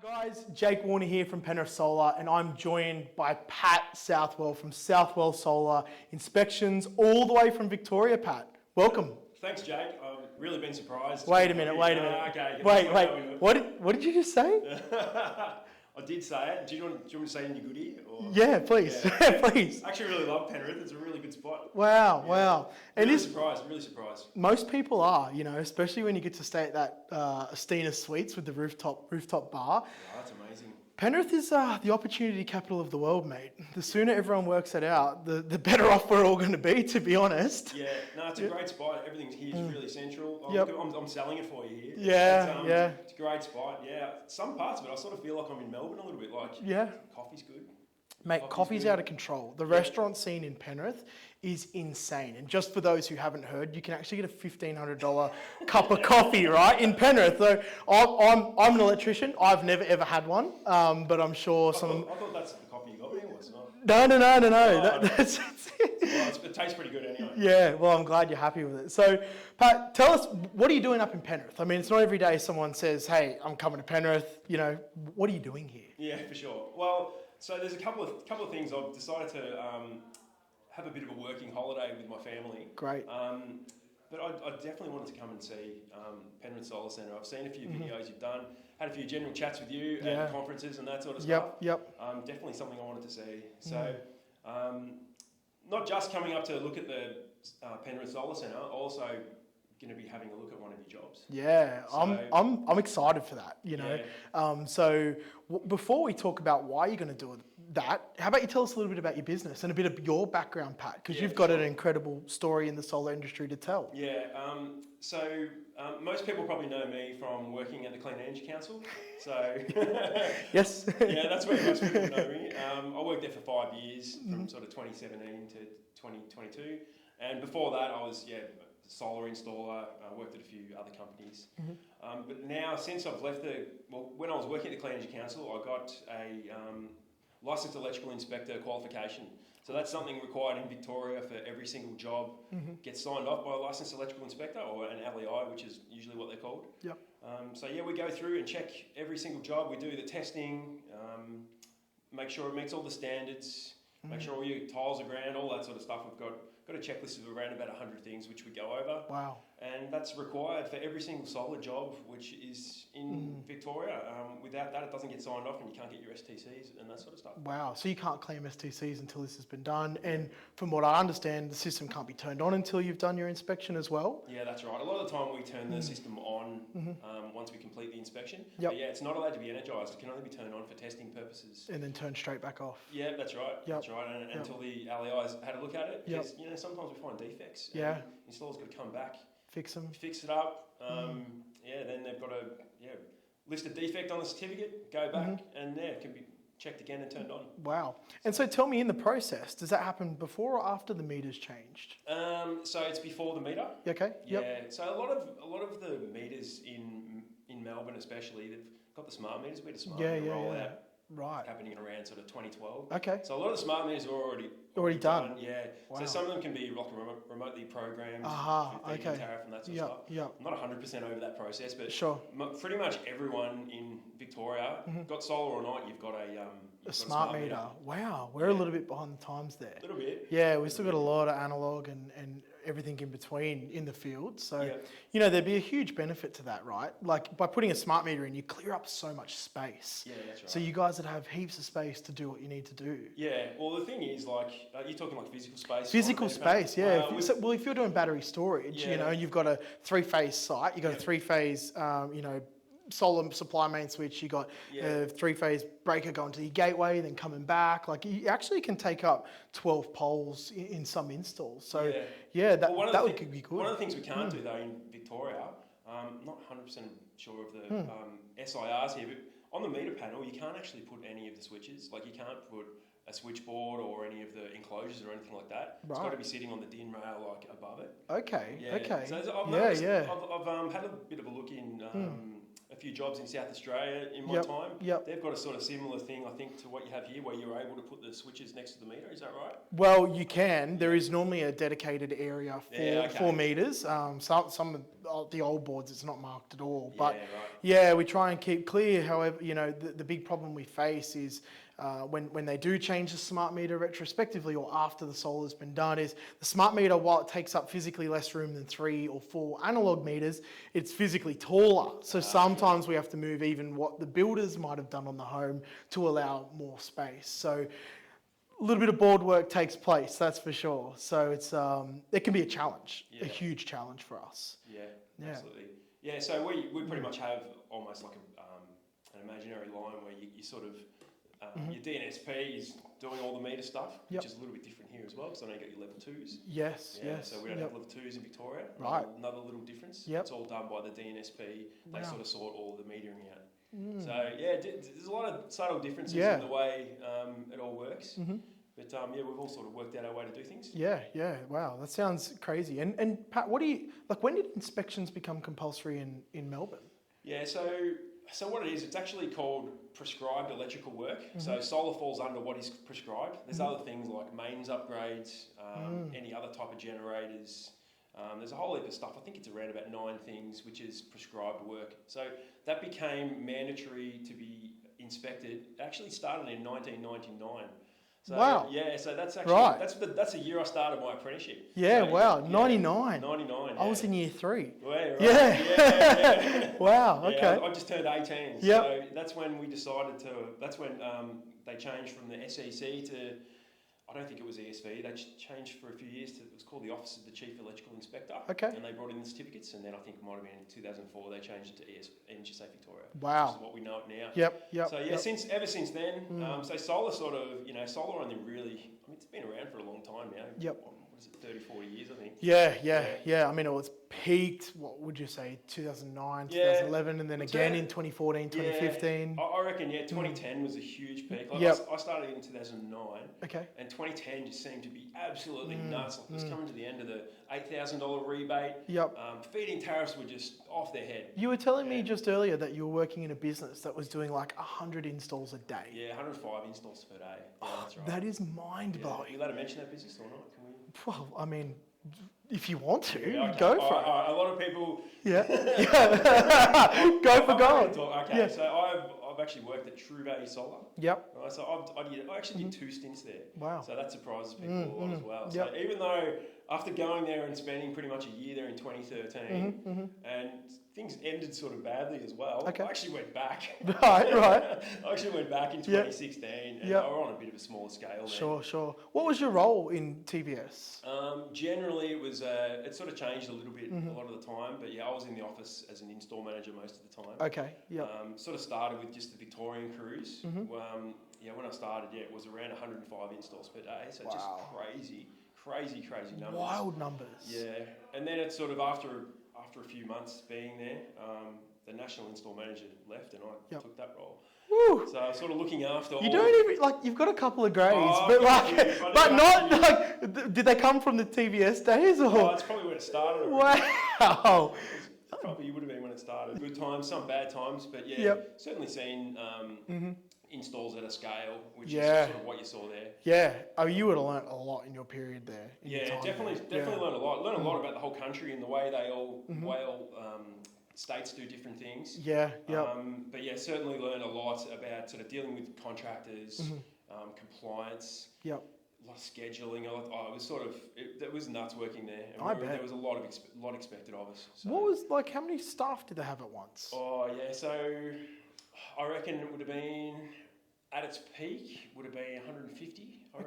Guys, Jake Warner here from Penrith Solar, and I'm joined by Pat Southwell from Southwell Solar Inspections, all the way from Victoria. Pat, welcome. Thanks, Jake. I've really been surprised. Wait a minute. Okay. Wait. What did you just say? I did say it. Do you want me to say it in your goodie? Or? Yeah, please. Yeah. Please. I actually really love Penrith. It's a really good spot. Wow. Really surprised. Most people are, especially when you get to stay at that Astina Suites with the rooftop bar. Yeah, that's amazing. Penrith is the opportunity capital of the world, mate. The sooner everyone works it out, the better off we're all going to be, to be honest. Yeah, no, it's a great spot. Everything here is really central. I'm selling it for you here. Yeah. It's a great spot. Yeah, some parts of it, I sort of feel like I'm in Melbourne a little bit. Coffee's good. Mate, coffee's out of control. The restaurant scene in Penrith is insane. And just for those who haven't heard, you can actually get a $1,500 cup of coffee, right, in Penrith. So I'm an electrician. I've never ever had one, but I'm sure I thought that's the coffee you got me, or it's not? No. That's it tastes pretty good anyway. Yeah, well, I'm glad you're happy with it. So, Pat, tell us, what are you doing up in Penrith? I mean, it's not every day someone says, hey, I'm coming to Penrith. What are you doing here? Yeah, for sure. Well, so there's a couple of things. I've decided to have a bit of a working holiday with my family. Great. But I definitely wanted to come and see Penrith Solar Centre. I've seen a few videos you've done, had a few general chats with you at conferences and that sort of stuff. Yep. Definitely something I wanted to see. So, not just coming up to look at the Penrith Solar Centre, also going to be having a look at one of your jobs. Yeah, so, I'm excited for that. Before we talk about why you're going to do that, how about you tell us a little bit about your business and a bit of your background, Pat, because you've got an incredible story in the solar industry to tell. Yeah, so most people probably know me from working at the Clean Energy Council. So yes, yeah, that's where most people know me. I worked there for 5 years, from sort of 2017 to 2022, and before that I was a solar installer. I worked at a few other companies, but now since I've left when I was working at the Clean Energy Council, I got a licensed electrical inspector qualification. So that's something required in Victoria for every single job gets signed off by a licensed electrical inspector, or an LEI, which is usually what they're called. Yep. We go through and check every single job. We do the testing, make sure it meets all the standards, make sure all your tiles are ground, all that sort of stuff. We've got a checklist of around about 100 things which we go over. Wow. And that's required for every single solar job which is in Victoria. Without that, it doesn't get signed off and you can't get your STCs and that sort of stuff. Wow. So you can't claim STCs until this has been done. And from what I understand, the system can't be turned on until you've done your inspection as well? Yeah, that's right. A lot of the time we turn the system on once we complete the inspection. Yep. But it's not allowed to be energised. It can only be turned on for testing purposes. And then turned straight back off. Yeah, that's right. Yep. That's right. And until the LEIs had a look at it. Because, sometimes we find defects. Yeah. Installers got to come back. Fix them. Fix it up. Then they've got to list a defect on the certificate, go back, and it can be checked again and turned on. Wow. And so tell me, in the process, does that happen before or after the meters changed? So it's before the meter. Okay. Yeah. Yep. So a lot of the meters in Melbourne, especially, they've got the smart meters. We had a smart meter roll out. Right. Happening around sort of 2012. Okay. So a lot of the smart meters are already done. Yeah. Wow. So some of them can be remotely programmed. Okay. Tariff and that sort of stuff. Yeah. I'm not 100% over that process, but sure. Pretty much everyone in Victoria, got solar or not, you've got a smart meter. Wow. We're a little bit behind the times there. A little bit. Yeah, we've still got a lot of analog and everything in between in the field. So, there'd be a huge benefit to that, right? Like by putting a smart meter in, you clear up so much space. Yeah, that's right. So you guys would have heaps of space to do what you need to do. Yeah, well the thing is, you're talking like physical space. Physical space, yeah. If you're doing battery storage, you've got a 3-phase site, you've got a 3-phase, solar supply main switch, you got a 3-phase breaker going to your gateway, then coming back. Like you actually can take up 12 poles in some installs. So that would be good. One of the things we can't do though in Victoria, I'm not 100% sure of the SIRs here, but on the meter panel you can't actually put any of the switches. Like you can't put a switchboard or any of the enclosures or anything like that. Right. It's got to be sitting on the DIN rail above it. Okay. So I've had a bit of a look in a few jobs in South Australia in my time. They've got a sort of similar thing, I think, to what you have here, where you're able to put the switches next to the meter. Is that right? Well, you can. There is normally a dedicated area for meters. Some of the old boards, it's not marked at all. But we try and keep clear. However, the big problem we face is when they do change the smart meter retrospectively or after the solar's been done, is the smart meter, while it takes up physically less room than 3 or 4 analog meters, it's physically taller. So sometimes we have to move even what the builders might have done on the home to allow more space. So a little bit of board work takes place, that's for sure. So it can be a challenge, a huge challenge for us. Yeah, absolutely. Yeah, so we pretty much have almost like an imaginary line where you sort of your DNSP is doing all the meter stuff, which is a little bit different here as well, because I know you got your level 2s. Yes. So we don't have level 2s in Victoria. Right. Another little difference. It's all done by the DNSP. They sort of sort all the metering out. So there's a lot of subtle differences in the way it all works. But we've all sort of worked out our way to do things. Yeah. Wow, that sounds crazy. And Pat, when did inspections become compulsory in Melbourne? Yeah, so what it is, it's actually called prescribed electrical work. So solar falls under what is prescribed. There's other things like mains upgrades, any other type of generators. There's a whole heap of stuff. I think it's around about 9 things, which is prescribed work. So that became mandatory to be inspected. It actually started in 1999. So, wow. Yeah, so that's actually that's the year I started my apprenticeship. Yeah, so, wow, 99. 99. I was in year 3. Right. Yeah. Wow. Okay. I just turned 18. Yep. So that's when we decided to. That's when they changed from the SEC to. I don't think it was ESV. They changed for a few years to. It was called the Office of the Chief Electrical Inspector. Okay. And they brought in the certificates, and then I think it might have been in 2004 they changed it to Energy Safe Victoria. Wow. Which is what we know it now. Yep. So ever since then, so solar sort of, solar only really. I mean, it's been around for a long time now. Yep. What is it, 30, 40 years, I think. Yeah. I mean, it was peaked, what would you say, 2009, 2011, and then again in 2014, 2015? I reckon, 2010 was a huge peak. I started in 2009. Okay. And 2010 just seemed to be absolutely nuts. Like it was coming to the end of the $8,000 rebate. Yep. Feed-in tariffs were just off their head. You were telling me just earlier that you were working in a business that was doing like 100 installs a day. Yeah, 105 installs per day. Yeah, that's right. That is mind-blowing. Are you allowed to mention that business or not? Can we? Well, I mean, if you want to, okay. go for it. A lot of people... Yeah. Go for gold. Okay, so I've actually worked at True Value Solar. Yep. Right, so I actually did 2 stints there. Wow. So that surprises people a lot as well. So even though after going there and spending pretty much a year there in 2013, and things ended sort of badly as well, I actually went back. Right. I actually went back in 2016, and they were on a bit of a smaller scale. Sure. What was your role in TVS? Generally, it was it sort of changed a little bit a lot of the time, but I was in the office as an install manager most of the time. Okay. Yeah. Sort of started with just the Victorian crews. When I started, it was around 105 installs per day, so just crazy numbers. Wild numbers. Yeah, and then it's sort of after a few months being there, the national install manager left, and I took that role. Woo. So I was sort of looking after. You don't even you've got a couple of grades, but not like. Did they come from the TVS days or? Oh, that's probably when it started. Wow. Probably would have been when it started. Good times, some bad times, but certainly seen installs at a scale, which is sort of what you saw there. Yeah. Oh, you would have learnt a lot in your period there. Definitely learned a lot. Learned a lot about the whole country and the way they all states do different things. But certainly learned a lot about sort of dealing with contractors, compliance. Yep. A lot of scheduling. It was it was nuts working there. And I bet. There was a lot expected of us. So. What was how many staff did they have at once? Oh yeah, so I reckon it would have been at its peak would have been 150. I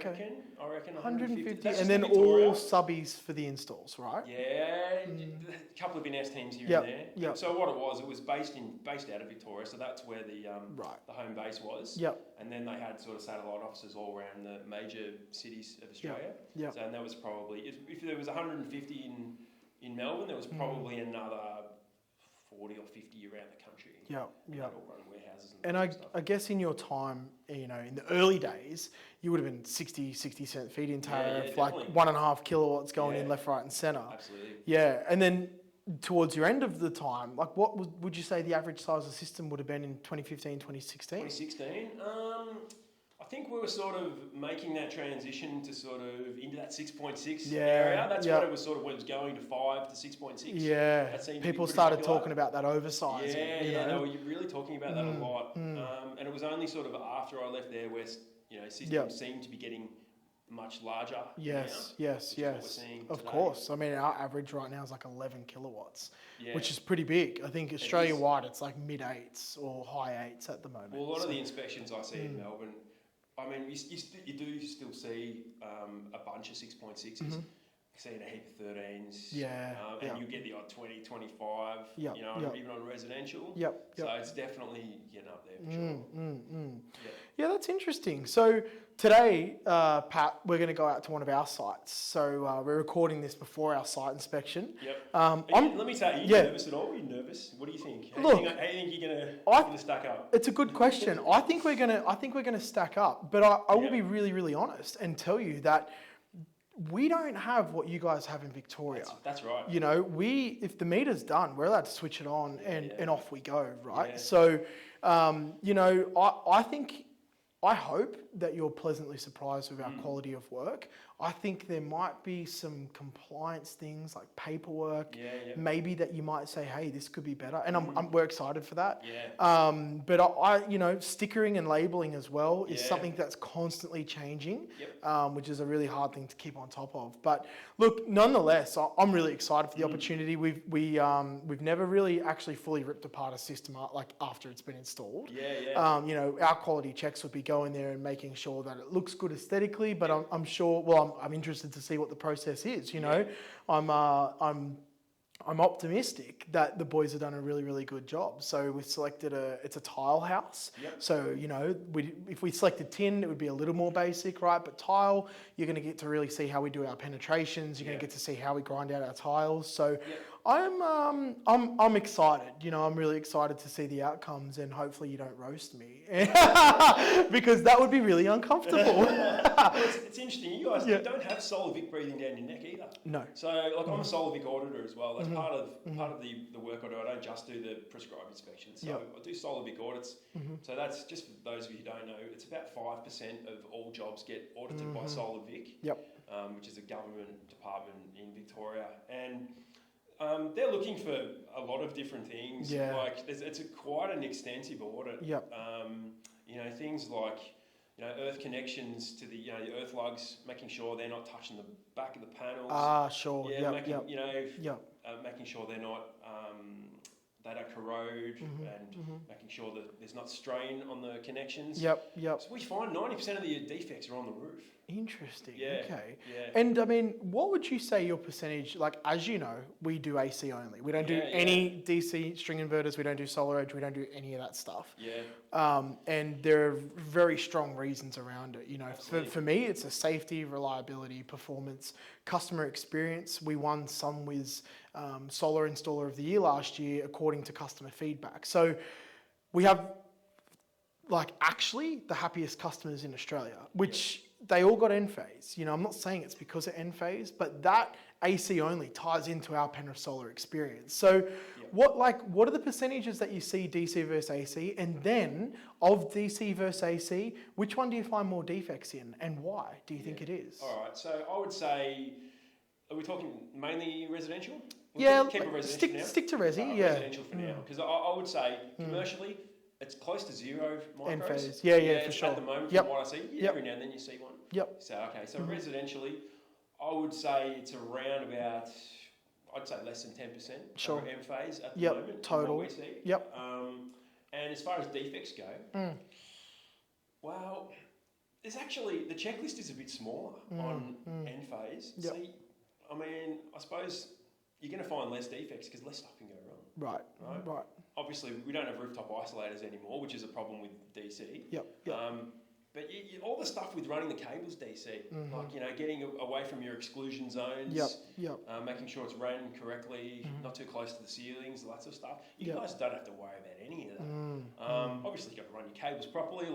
reckon 150. And then all subbies for the installs, right? Yeah, a couple of in-house teams here and there. Yep. So what it was based out of Victoria, so that's where the home base was. Yep. And then they had sort of satellite offices all around the major cities of Australia. Yep. So, and that was probably if there was 150 in Melbourne, there was probably another 40 or 50 around the country. Yeah. All run warehouses and I guess in your time, in the early days, you would have been 60 cent feed-in tariff, 1.5 kilowatts going in left, right, and centre. Absolutely. Yeah, and then towards your end of the time, like what would you say the average size of the system would have been in 2015, 2016? 2016. I think we were sort of making that transition to sort of into that 6.6 area. That's what it was sort of when it was going to 5 to 6.6. Yeah. That seemed People to be started popular. talking about that oversizing. They were really talking about that a lot. And it was only sort of after I left there where systems seemed to be getting much larger. Yes. Of today. course. I mean, our average right now is like 11 kilowatts, which is pretty big. I think Australia-wide, it's like mid-8s or high-8s at the moment. Well, a lot of the inspections I see in Melbourne, I mean, you do still see a bunch of 6.6s. Seeing a heap of 13s. And you get the odd 20, 25, even on residential. So it's definitely getting up there for sure. Yeah, that's interesting. So today, Pat, we're going to go out to one of our sites. So we're recording this before our site inspection. Let me say, are you nervous at all? Are you nervous? What do you think? How do you think you're going to stack up? It's a good question. I think we're going to stack up, but I will be really, really honest and tell you that we don't have what you guys have in Victoria. That's right. If the meter's done, we're allowed to switch it on and off we go, right? Yeah. So, I hope that you're pleasantly surprised with our quality of work. I think there might be some compliance things like paperwork, maybe that you might say, hey, this could be better. And we're excited for that. But I stickering and labeling as well is something that's constantly changing, which is a really hard thing to keep on top of. But look, nonetheless, I'm really excited for the opportunity. We've never really actually fully ripped apart a system like after it's been installed. Our quality checks would be going there and making sure that it looks good aesthetically, but I'm sure, I'm interested to see what the process is. I'm optimistic that the boys have done a really, really good job. So we've selected it's a tile house. So, if we selected tin, it would be a little more basic, right? But tile, you're going to get to really see how we do our penetrations. You're going to get to see how we grind out our tiles. So I'm excited. I'm really excited to see the outcomes, and hopefully you don't roast me because that would be really uncomfortable. It's interesting. You guys don't have Solar Vic breathing down your neck either. No. So, I'm a Solar Vic auditor as well. That's part of the work I do. I don't just do the prescribed inspections. So I do Solar Vic audits. So that's just for those of you who don't know. It's about 5% of all jobs get audited by Solar Vic, which is a government department in Victoria, and they're looking for a lot of different things. It's quite an extensive audit. Things like earth connections to the earth lugs, making sure they're not touching the back of the panels. Sure. Making sure they're not they don't corrode, and making sure that there's not strain on the connections. So we find 90% of the defects are on the roof. Interesting. Okay. And I mean, what would you say your percentage, like, as you know, we do AC only. We don't do any DC string inverters. We don't do solar edge. We don't do any of that stuff. And there are very strong reasons around it. For me, it's a safety, reliability, performance, customer experience. We won Sunwiz Solar Installer of the Year last year, according to customer feedback. So we have actually the happiest customers in Australia, which they all got Enphase. I'm not saying it's because of Enphase, but that AC only ties into our Penrith Solar experience. So what are the percentages that you see DC versus AC? And then of DC versus AC, which one do you find more defects in, and why do you think it is? All right, so I would say, are we talking mainly residential? Keep it residential stick to resi, residential for now, because I would say commercially, it's close to zero micros. Enphase, for sure. At the moment, from what I see, every now and then you see one. So residentially, I would say it's around about, I'd say less than 10% of Enphase at the moment. Total. What we see. And as far as defects go, well, there's actually, the checklist is a bit smaller on Enphase. See, I mean, I suppose you're going to find less defects because less stuff can go wrong. Right. Obviously, we don't have rooftop isolators anymore, which is a problem with DC. But all the stuff with running the cables DC, getting away from your exclusion zones, making sure it's ran correctly, not too close to the ceilings, that sort of stuff. You guys don't have to worry about any of that. Obviously, you've got to run your cables properly,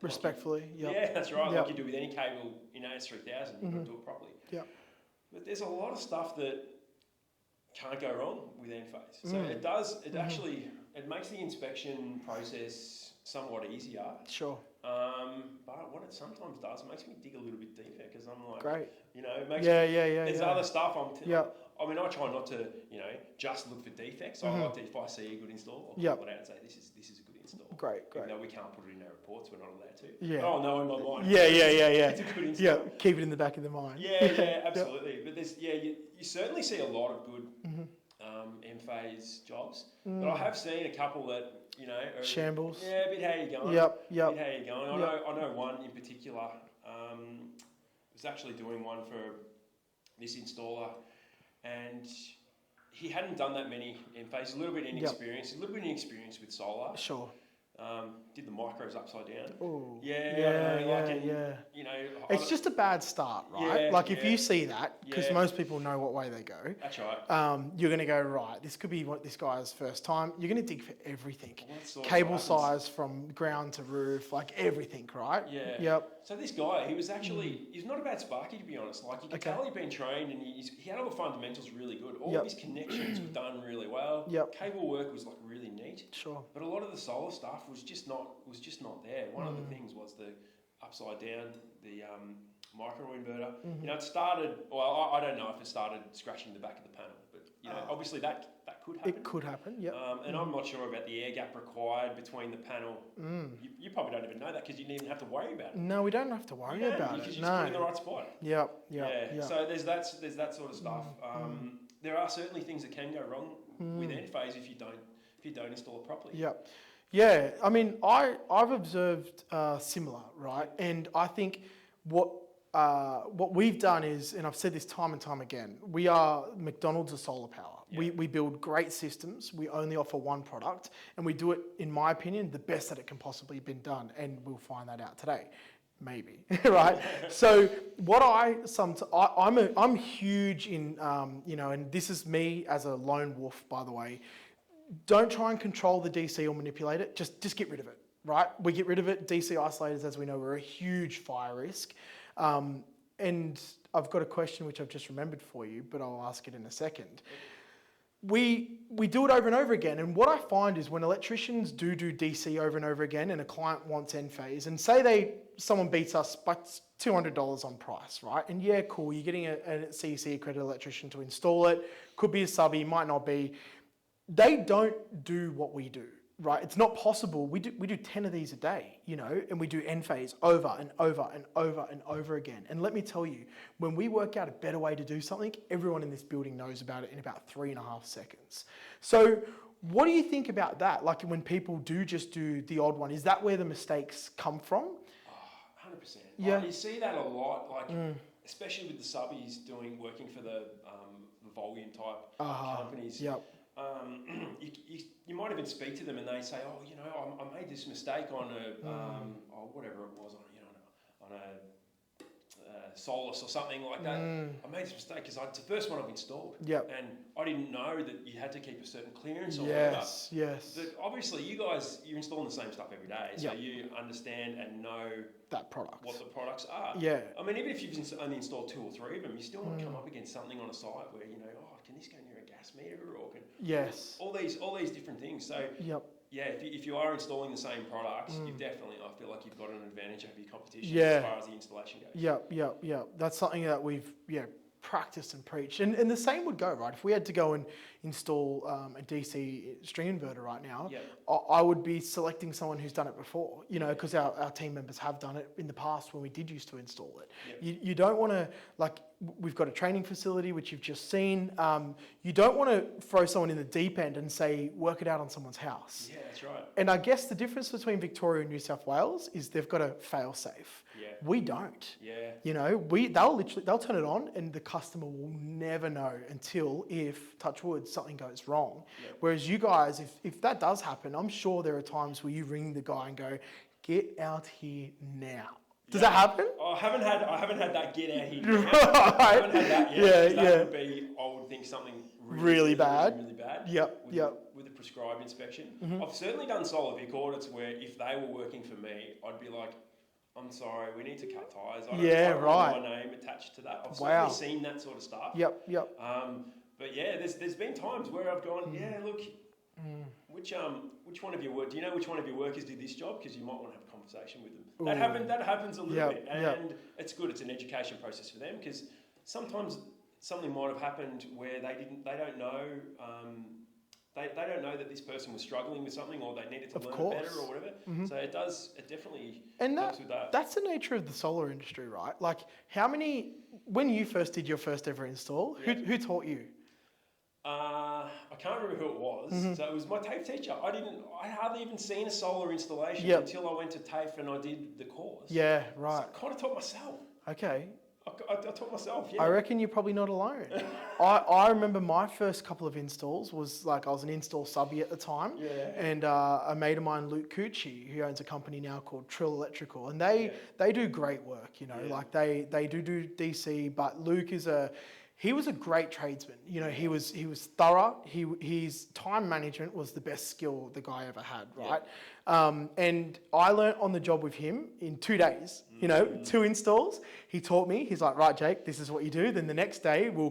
respectfully. That's right. Like you do with any cable in AS3000, you've got to do it properly. But there's a lot of stuff that can't go wrong with end phase. So it does. It actually makes the inspection process somewhat easier. Sure. But what it sometimes does, it makes me dig a little bit deeper because I'm like, Great. you know, it makes There's other stuff I mean, I try not to, you know, just look for defects. I like to, if I see a good install, I'll pull it out and say, this is a good install. Great. Even though we can't put it in our reports, we're not allowed to. Yeah. But I'll know in my mind. Yeah. It's a good install. Yeah, keep it in the back of the mind. Yeah, absolutely. But there's, you certainly see a lot of good M-phase jobs. But I have seen a couple that, you know, shambles. Yeah, a bit how you going. Yep. A bit how you going. I know one in particular. Was actually doing one for this installer, and he hadn't done that many M-phases. A little bit inexperienced. A little bit inexperienced with solar. Sure. Did the micros upside down. Ooh. Yeah. You know, it's just a bad start, right? If you see that, because most people know what way they go. That's right. You're going to go, right, this could be what this guy's first time. You're going to dig for everything. Cable size from ground to roof, like everything, right? Yeah. Yep. So this guy, he was actually, he's not a bad sparky to be honest. Like you could tell he'd been trained and he had all the fundamentals really good. All of his connections were done really well. Cable work was like really neat. Sure. But a lot of the solar stuff was just not there. One of the things was the upside down, the micro inverter. You know, it started. Well, I don't know if it started scratching the back of the panel, but you know, obviously that could happen. It could happen. Yeah. And I'm not sure about the air gap required between the panel. You probably don't even know that because you didn't even have to worry about it. No, we don't have to worry about it. Because you're just put in the right spot. Yep. So there's that sort of stuff. There are certainly things that can go wrong with end phase if you don't install it properly. Yep. Yeah, I mean, I've observed similar, right? And I think what we've done is, and I've said this time and time again, we are McDonald's of solar power. Yeah. We build great systems. We only offer one product, and we do it, in my opinion, the best that it can possibly have been done. And we'll find that out today, maybe, right? So what I'm huge in, you know, and this is me as a lone wolf, by the way. Don't try and control the DC or manipulate it. Just get rid of it, right? We get rid of it. DC isolators, as we know, are a huge fire risk. And I've got a question which I've just remembered for you, but I'll ask it in a second. We do it over and over again. And what I find is when electricians do DC over and over again and a client wants end phase, and say someone beats us by $200 on price, right? And yeah, cool, you're getting a CEC accredited electrician to install it. Could be a subby, might not be. They don't do what we do, right? It's not possible. We do 10 of these a day, you know, and we do end phase over and over and over and over again. And let me tell you, when we work out a better way to do something, everyone in this building knows about it in about 3.5 seconds. So what do you think about that? Like when people do just do the odd one, is that where the mistakes come from? 100%. Yeah. You see that a lot, like especially with the subbies working for the volume type companies. Yep. You might even speak to them and they say, oh, you know, I made this mistake on whatever it was, on a Solus or something like that. I made this mistake because it's the first one I've installed. Yep. And I didn't know that you had to keep a certain clearance or yes. But obviously, you're installing the same stuff every day, so you understand and know that product, what the products are. Yeah. I mean, even if you've only installed 2 or 3 of them, you still want to come up against something on a site where, you know, can this go near a gas meter or can all these different things. So if you are installing the same products, you've definitely, I feel like you've got an advantage over your competition as far as the installation goes. Yeah. That's something that we've practiced and preached. And the same would go, right? If we had to go and install a DC string inverter right now, I would be selecting someone who's done it before, you know, because our team members have done it in the past when we did used to install it. You don't want to, like, we've got a training facility, which you've just seen. You don't want to throw someone in the deep end and say, work it out on someone's house. Yeah, that's right. And I guess the difference between Victoria and New South Wales is they've got a fail safe. We don't. You know, they'll turn it on and the customer will never know until if, touch wood, something goes wrong. Whereas you guys, if that does happen, I'm sure there are times where you ring the guy and go, get out here now. Does that happen? I haven't had that get out here. Right. I haven't had that yet. That would be, I would think, something really bad. Really bad. With the prescribed inspection. I've certainly done solar Vic audits where if they were working for me, I'd be like, I'm sorry, we need to cut ties. I don't want my name attached to that. I've certainly seen that sort of stuff. But yeah, there's been times where I've gone, look, which one of your do you know which one of your workers did this job? Because you might want to have a conversation with them. That happens a little bit, and it's good. It's an education process for them because sometimes something might have happened where they don't know. They don't know that this person was struggling with something or they needed to learn better or whatever. So it definitely helps with that. That's the nature of the solar industry, right? Like when you first did your first ever install, who taught you? I can't remember who it was. So it was my TAFE teacher. I hardly even seen a solar installation until I went to TAFE and I did the course. Yeah, right. So I kind of taught myself. Okay. I taught myself, yeah. I reckon you're probably not alone. I remember my first couple of installs was like I was an install subby at the time. Yeah. And a mate of mine, Luke Cucci, who owns a company now called Trill Electrical. And they do great work, you know, like they do DC, but Luke he was a great tradesman. You know, he was thorough. His time management was the best skill the guy ever had, right? And I learnt on the job with him in 2 days, you know, 2 installs. He taught me. He's like, right, Jake, this is what you do. Then the next day we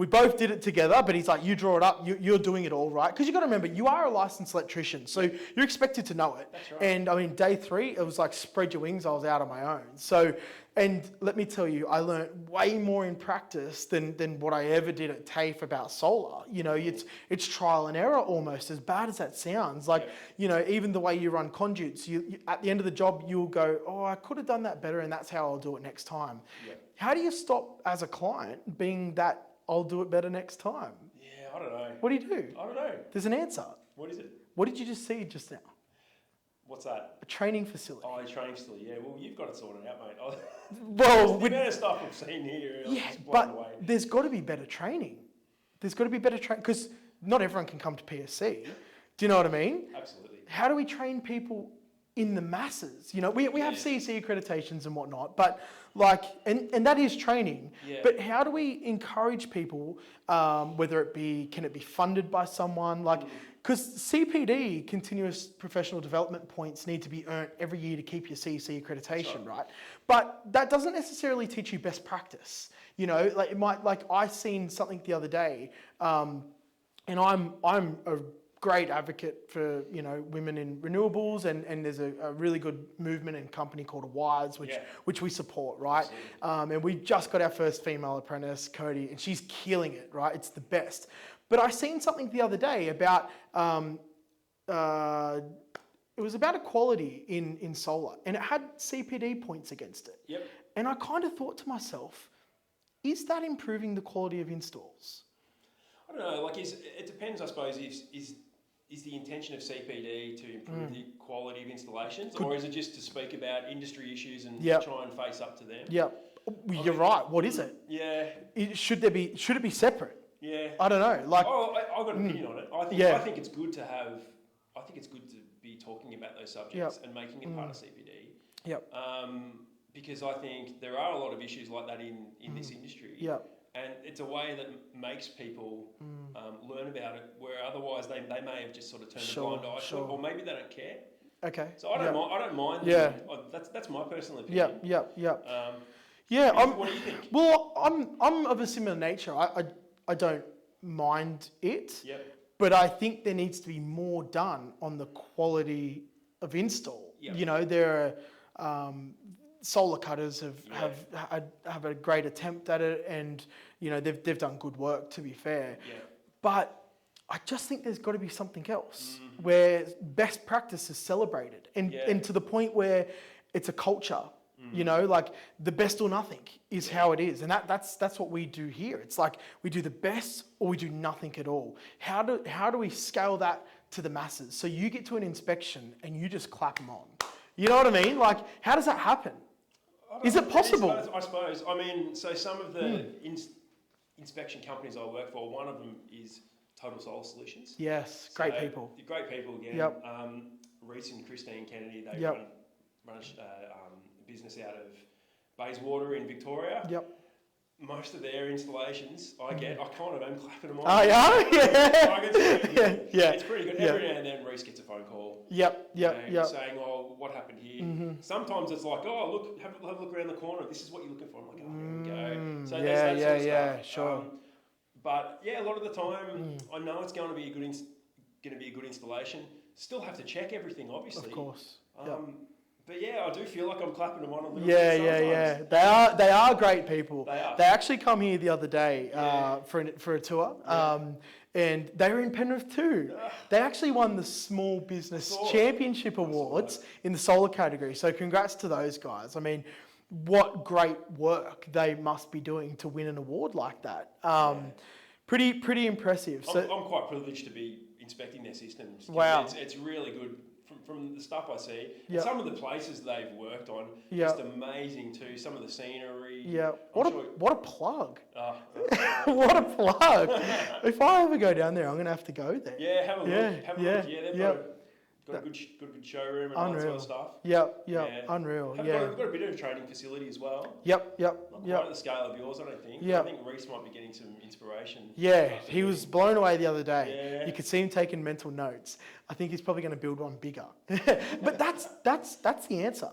both did it together, but he's like, you draw it up, you're doing it all, right? Because you got to remember, you are a licensed electrician, so you're expected to know it. That's right. And I mean, day 3, it was like spread your wings, I was out on my own. So, and let me tell you, I learnt way more in practice than what I ever did at TAFE about solar. You know, it's trial and error almost, as bad as that sounds. Like, you know, even the way you run conduits, you at the end of the job, you'll go, oh, I could have done that better, and that's how I'll do it next time. Yeah. How do you stop as a client being that I'll do it better next time? Yeah, I don't know. What do you do? I don't know. There's an answer. What is it? What did you just see just now? What's that? A training facility. Oh, a training facility. Yeah, well, you've got it sorted out, mate. Well, the amount of stuff I've seen here, but there's got to be better training. There's got to be better training because not everyone can come to PSC. Do you know what I mean? Absolutely. How do we train people in the masses? You know, we have CEC accreditations and whatnot, but like, and that is training. Yeah. But how do we encourage people, whether can it be funded by someone? Like, because CPD, continuous professional development points, need to be earned every year to keep your CEC accreditation, right? But that doesn't necessarily teach you best practice. You know, like I seen something the other day, and I'm a great advocate for, you know, women in renewables, and there's a really good movement and company called WISE, which we support, right? And we just got our first female apprentice, Cody, and she's killing it, right? It's the best. But I seen something the other day about, it was about equality in solar, and it had CPD points against it. Yep. And I kind of thought to myself, is that improving the quality of installs? I don't know, like it depends, I suppose, is the intention of CPD to improve the quality of installations, or is it just to speak about industry issues and try and face up to them? Yeah, you're right. What is it? Yeah. Should it be separate? Yeah. I don't know. Like, I've got an opinion on it. I think it's good to have. I think it's good to be talking about those subjects and making it part of CPD. Yep. Because I think there are a lot of issues like that in this industry. Yep. And it's a way that makes people learn about it, where otherwise they may have just sort of turned a blind eye to it, or maybe they don't care. Okay. So I don't mind. Yeah. That's my personal opinion. Yep. Yeah. What do you think? Well, I'm of a similar nature. I don't mind it. Yep. But I think there needs to be more done on the quality of install. Yep. You know, there are solar cutters have a great attempt at it, and you know they've done good work, to be fair. Yeah. But I just think there's got to be something else where best practice is celebrated, and to the point where it's a culture. You know, like the best or nothing is how it is, and that's what we do here. It's like we do the best or we do nothing at all. How do we scale that to the masses? So you get to an inspection and you just clap them on. You know what I mean? Like, how does that happen? Is it possible? I suppose. I mean, so some of the inspection companies I work for, one of them is Total Solar Solutions. Yes, great people. Great people again. Yep. Reese and Christine Kennedy, they run a business out of Bayswater in Victoria. Yep. Most of their installations, I kind of am clapping them on. Oh, yeah? Yeah. It's pretty good. Every now and then, Reese gets a phone call. Yep. Saying, "Oh, what happened here?" Sometimes it's like, "Oh, look, have a look around the corner. This is what you're looking for." I'm like, "Oh, here we go." So there's that sort of stuff. Sure. But yeah, a lot of the time, I know it's going to be a good installation. Still have to check everything, obviously. Of course. But yeah, I do feel like I'm clapping them on a little bit Yeah. sometimes. They are great people. They are. They actually come here the other day for a tour. And they were in Penrith too. They actually won the Small Business Championship Awards in the solar category. So congrats to those guys. I mean, what great work they must be doing to win an award like that. Pretty impressive. I'm quite privileged to be inspecting their systems. Wow. It's really good. From the stuff I see, and some of the places they've worked on, just amazing too. Some of the scenery. Yeah. What a plug. What a plug. If I ever go down there, I'm going to have to go there. Yeah, have a look. Yeah, they've got a good showroom and all that sort of stuff. Unreal. We've got a bit of a training facility as well. Yep. Not quite at the scale of yours, I don't think. I think Reece might be getting some inspiration. Yeah, he was blown away the other day. Yeah. You could see him taking mental notes. I think he's probably going to build one bigger. But that's the answer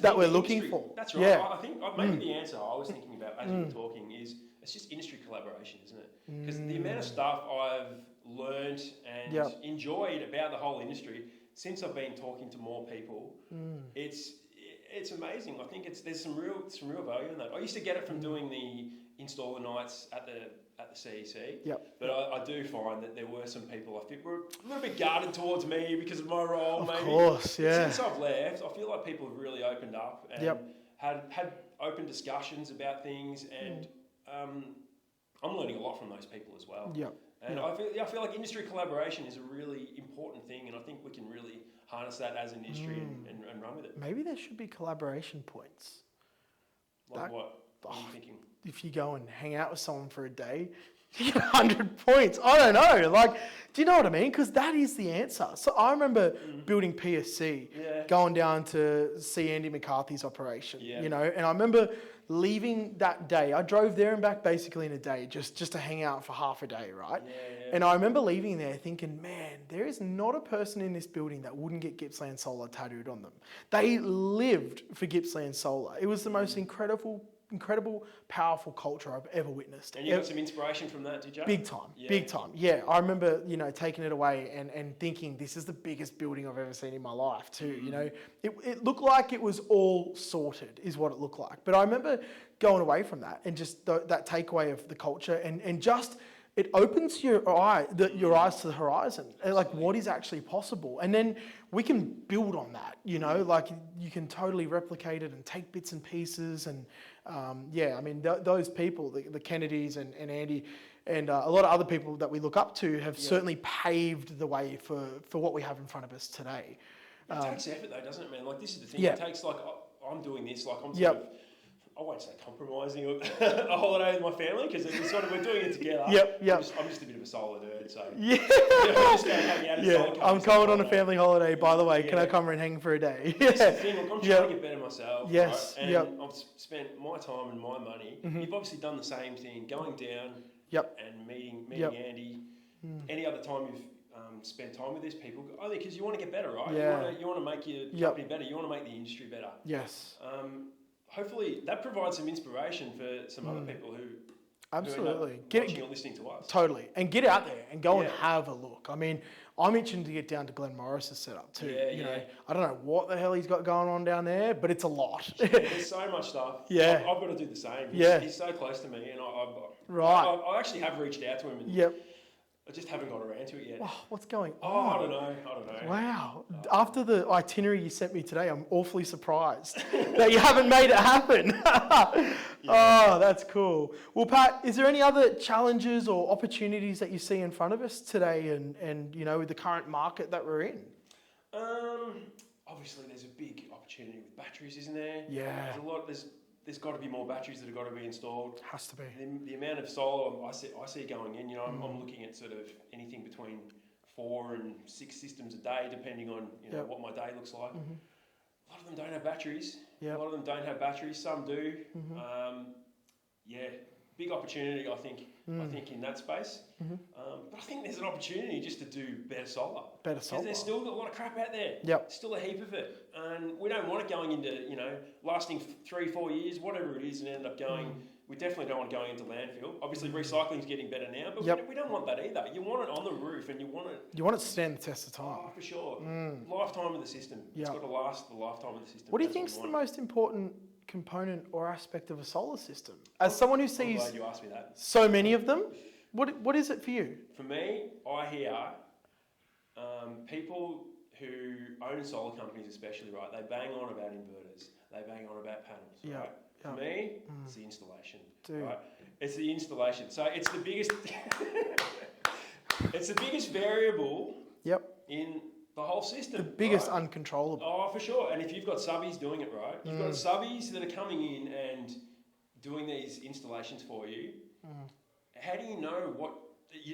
that we're looking for. That's right. I think maybe the answer I was thinking about as we were talking is it's just industry collaboration, isn't it? Because the amount of stuff I've learned and enjoyed about the whole industry since I've been talking to more people, it's amazing. I think there's some real value in that. I used to get it from doing the installer nights at the CEC, but I do find that there were some people I think were a little bit guarded towards me because of my role. Of course, yeah. Since I've left, I feel like people have really opened up and had open discussions about things, and I'm learning a lot from those people as well. And I feel like industry collaboration is a really important thing, and I think we can really harness that as an industry and run with it. Maybe there should be collaboration points. Like what? What are you thinking? If you go and hang out with someone for a day, you get 100 points. I don't know. Like, do you know what I mean? Because that is the answer. So I remember building PSC, going down to see Andy McCarthy's operation, and I remember leaving that day. I drove there and back basically in a day just to hang out for half a day, right? And I remember leaving there thinking, man, there is not a person in this building that wouldn't get Gippsland Solar tattooed on them. They lived for Gippsland Solar. It was the most incredible, powerful culture I've ever witnessed. And you got some inspiration from that, did you? Big time. Yeah, I remember, taking it away and thinking this is the biggest building I've ever seen in my life too. It looked like it was all sorted, is what it looked like. But I remember going away from that and just that takeaway of the culture and just it opens your eyes to the horizon, like what is actually possible, and then we can build on that. Like you can totally replicate it and take bits and pieces and. Those people, the Kennedys and Andy and a lot of other people that we look up to have certainly paved the way for what we have in front of us today. It takes effort though, doesn't it, man? Like this is the thing. It takes I'm doing this, I'm I won't say compromising a holiday with my family because we're doing it together. I'm just a bit of a solar nerd, so just go hang out. I'm coming on a family holiday, by the way. Can I come and hang for a day? That's the thing. Look, I'm trying to get better myself. Yes. Right? And I've spent my time and my money. You've obviously done the same thing, going down and meeting Andy. Any other time you've spent time with these people, only because you want to get better, right? You want to make your company better. You want to make the industry better. Yes. Hopefully that provides some inspiration for some other people who absolutely watching or listening to us. Totally, and get out there and go and have a look. I mean, I'm itching to get down to Glenn Morris's setup too. I don't know what the hell he's got going on down there, but it's a lot. There's so much stuff. I've got to do the same. He's so close to me, and I actually have reached out to him. And I just haven't got around to it yet. Oh, what's going on? I don't know. Wow. After the itinerary you sent me today, I'm awfully surprised that you haven't made it happen. Oh, that's cool. Well, Pat, is there any other challenges or opportunities that you see in front of us today and with the current market that we're in? Obviously, there's a big opportunity with batteries, isn't there? Yeah. There's got to be more batteries that have got to be installed. Has to be. The amount of solar I see going in, I'm looking at sort of anything between 4 and 6 systems a day, depending on what my day looks like. A lot of them don't have batteries. A lot of them don't have batteries. Some do. Big opportunity, I think in that space. But I think there's an opportunity just to do better solar. Because there's still a lot of crap out there. Still a heap of it. And we don't want it going into, lasting 3-4 years, whatever it is, and end up going We definitely don't want it going into landfill. Obviously, recycling's getting better now, but we don't want that either. You want it on the roof, and you want it... You want it to stand the test of time. Oh, for sure. Lifetime of the system. It's got to last the lifetime of the system. What do you think is the most important component or aspect of a solar system? As someone who sees glad you asked me that. So many of them, what is it for you? For me, I hear people who own solar companies especially, right, they bang on about inverters. They bang on about panels, right? For me, it's the installation, right? It's the installation. So it's the biggest, it's the biggest variable in the whole system. The biggest uncontrollable. Oh, for sure. And if you've got subbies doing it, right, you've got subbies that are coming in and doing these installations for you. How do you know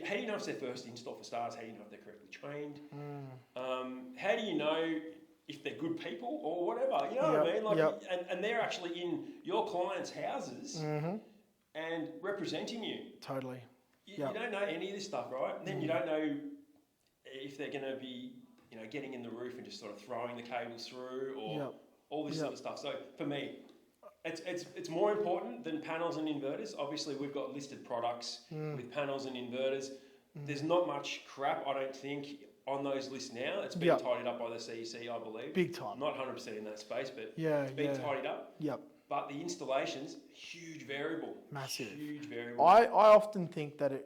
how do you know if it's their first install for starters? How do you know if they're correctly trained? How do you know if they're good people or whatever? You know what I mean? Like, and they're actually in your clients' houses and representing you. Totally. You don't know any of this stuff, right? And then you don't know if they're going to be, getting in the roof and just sort of throwing the cables through or all this sort of stuff. So for me, it's more important than panels and inverters. Obviously, we've got listed products with panels and inverters. There's not much crap, I don't think, on those lists now. It's been tidied up by the CEC, I believe. Big time. Not 100% in that space, but it's been tidied up. Yep. But the installations, huge variable. Massive. Huge variable. I often think that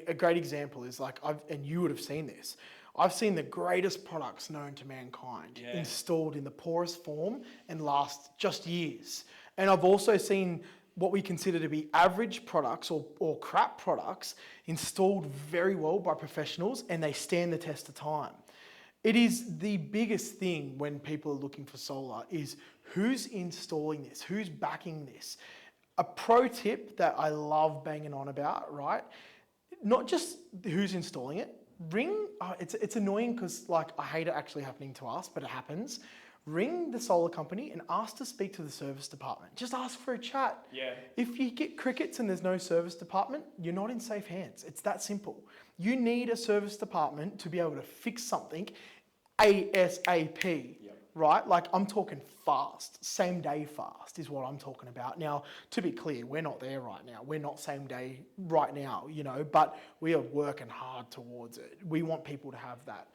a great example is and you would have seen this. I've seen the greatest products known to mankind installed in the poorest form and last just years. And I've also seen what we consider to be average products or crap products installed very well by professionals, and they stand the test of time. It is the biggest thing when people are looking for solar is who's installing this, who's backing this. A pro tip that I love banging on about, right? Not just who's installing it. It's annoying because I hate it actually happening to us, but it happens. Ring the solar company and ask to speak to the service department. Just ask for a chat. Yeah. If you get crickets and there's no service department, you're not in safe hands. It's that simple. You need a service department to be able to fix something ASAP. Right? I'm talking fast, same day fast is what I'm talking about. Now, to be clear, we're not there right now. We're not same day right now, but we are working hard towards it. We want people to have that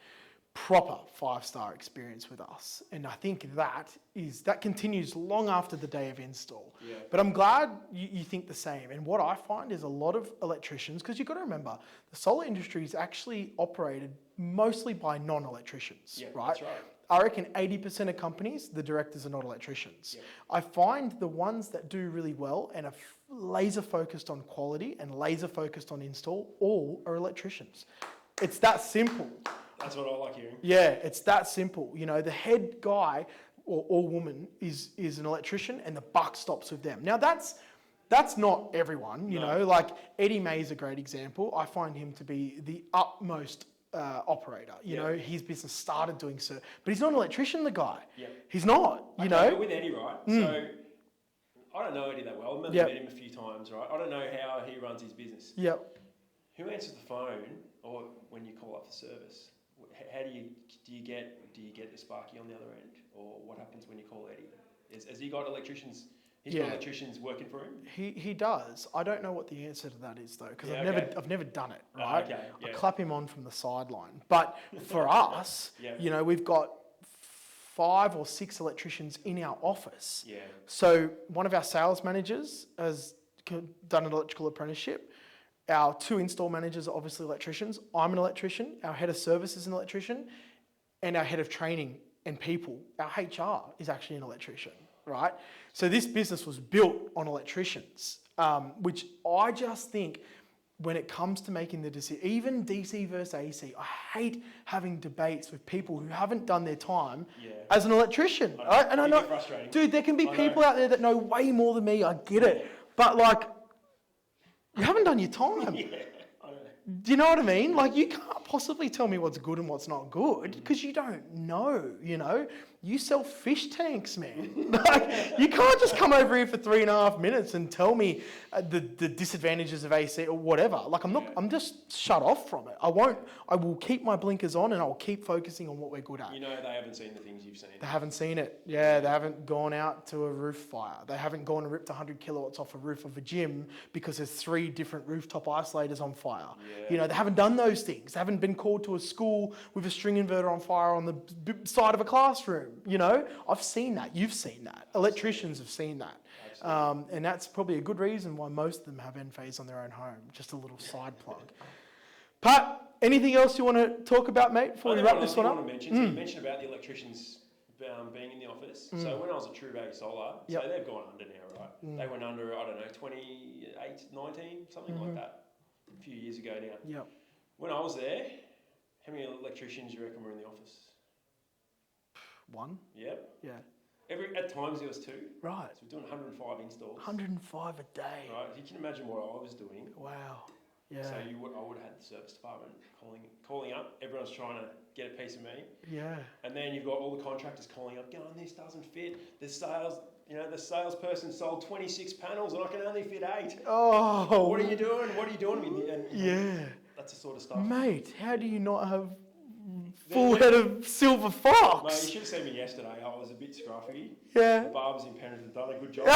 proper 5-star experience with us. And I think that continues long after the day of install. Yeah. But I'm glad you think the same. And what I find is a lot of electricians, because you've got to remember, the solar industry is actually operated mostly by non-electricians, right? That's right. I reckon 80% of companies, the directors are not electricians. Yep. I find the ones that do really well and are laser focused on quality and laser focused on install, all are electricians. It's that simple. That's what I like hearing. Yeah, it's that simple. The head guy or woman is an electrician, and the buck stops with them. Now that's not everyone, you know. Eddie May is a great example. I find him to be the utmost operator. You know, his business started doing so, but he's not an electrician, the guy. Yeah. He's not, you know. With Eddie, right? So I don't know Eddie that well. I've met him a few times, right? I don't know how he runs his business. Yep. Who answers the phone or when you call up the service? How do you get the Sparky on the other end? Or what happens when you call Eddie? Has he got electricians? He's got electricians working for him? He does. I don't know what the answer to that is though, because I've never done it, right? I clap him on from the sideline. But for us, you know, we've got 5 or 6 electricians in our office. Yeah. So one of our sales managers has done an electrical apprenticeship. Our 2 install managers are obviously electricians. I'm an electrician. Our head of service is an electrician. And our head of training and people, our HR is actually an electrician, right? So this business was built on electricians, which I just think when it comes to making the decision, even DC versus AC, I hate having debates with people who haven't done their time as an electrician. Right? And I know, dude, there can be people out there that know way more than me. I get it. But you haven't done your time. Do you know what I mean? You can't possibly tell me what's good and what's not good because you don't know, you know. You sell fish tanks, man. Like, you can't just come over here for 3.5 minutes and tell me the disadvantages of AC or whatever. Like, I'm just shut off from it. I will keep my blinkers on and I'll keep focusing on what we're good at. You know, they haven't seen the things you've seen. They haven't seen it. Yeah, they haven't gone out to a roof fire. They haven't gone and ripped 100 kilowatts off a roof of a gym because there's 3 different rooftop isolators on fire. Yeah. You know, they haven't done those things. They haven't been called to a school with a string inverter on fire on the side of a classroom. You know, I've seen that. You've seen that. Electricians have seen that. And that's probably a good reason why most of them have Enphase on their own home. Just a little side plug. Pat, anything else you want to talk about, mate, before we wrap this one up? So you mentioned about the electricians being in the office. So when I was at True Value Solar, so they've gone under now, right? They went under, I don't know, 28, 19, something like that, a few years ago now. Yep. When I was there, how many electricians do you reckon were in the office? 1? Yep. Yeah. At times there was 2. Right. So we're doing 105 installs. 105 a day. Right. You can imagine what I was doing. Wow. Yeah. So I would have had the service department calling up. Everyone's trying to get a piece of me. Yeah. And then you've got all the contractors calling up, going, "This doesn't fit. The salesperson sold 26 panels and I can only fit 8. Oh. What are you doing? What are you doing?" Yeah. That's the sort of stuff. Mate, how do you not have full head of silver fox? Mate, you should have seen me yesterday. I was a bit scruffy. Yeah. The barbers in Penrith have done a good job.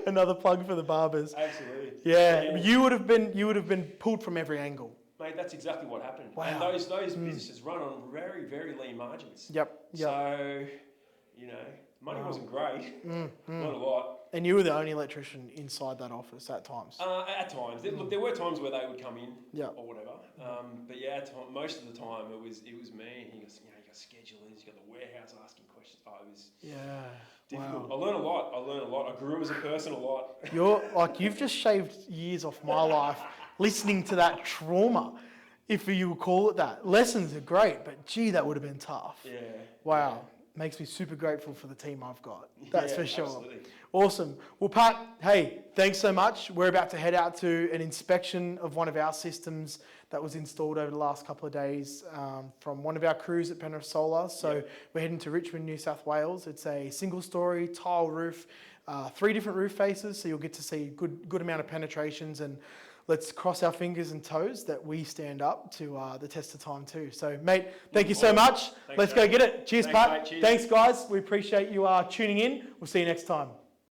Another plug for the barbers. Absolutely. Yeah. You would have been pulled from every angle. Mate, that's exactly what happened. Wow. And those businesses run on very, very lean margins. Yep. So, you know, money wasn't great. Not a lot. And you were the only electrician inside that office at times. At times. Look, there were times where they would come in or whatever. But yeah, most of the time it was me. And you got schedulers, you got the warehouse asking questions. It was difficult. Wow. I learned a lot. I grew as a person a lot. You've just shaved years off my life listening to that trauma, if you would call it that. Lessons are great, but gee, that would have been tough. Yeah. Wow. Makes me super grateful for the team I've got. That's for sure. Absolutely. Awesome. Well, Pat, hey, thanks so much. We're about to head out to an inspection of one of our systems that was installed over the last couple of days from one of our crews at Penrith Solar. So we're heading to Richmond, New South Wales. It's a single-story tile roof, 3 different roof faces, so you'll get to see good amount of penetrations, and let's cross our fingers and toes that we stand up to the test of time too. So, mate, thank you so much. Let's go get it. Cheers, Pat. Mate. Cheers. Thanks, guys. We appreciate you tuning in. We'll see you next time.